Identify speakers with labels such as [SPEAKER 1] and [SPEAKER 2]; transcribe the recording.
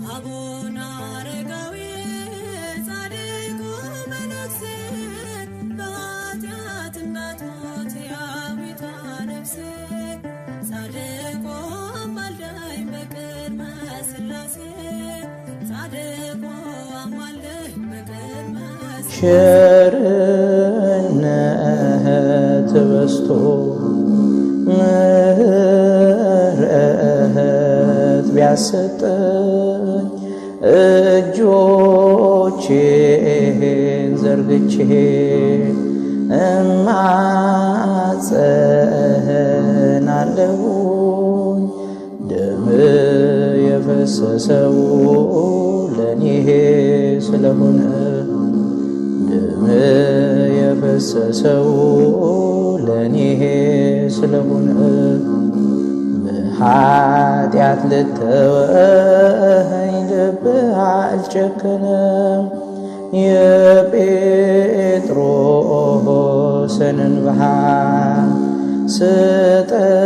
[SPEAKER 1] አቡነ አረጋዊ ጻድቁ መነኩሴ በኃጢአት እንዳትሞት ያዊቷ ነፍሴ ጻድቁ አማልደኝ በቅድመ ሥላሴ ጻድቁ አማልደኝ በቅድመ
[SPEAKER 2] ቸርነት በዝቶ ምሕረት ቢያሰጠኝ እጆቼን ዘርግቼ እማጸናለሁኝ ደም የፈሰሰው ለኔ ስለሆነ ደም የፈሰሰው ለኔ ስለሆነ በኃጢአት ልተወኝ ልብህ አልጨከነም የጴጥሮስን እንባ ስጠኝ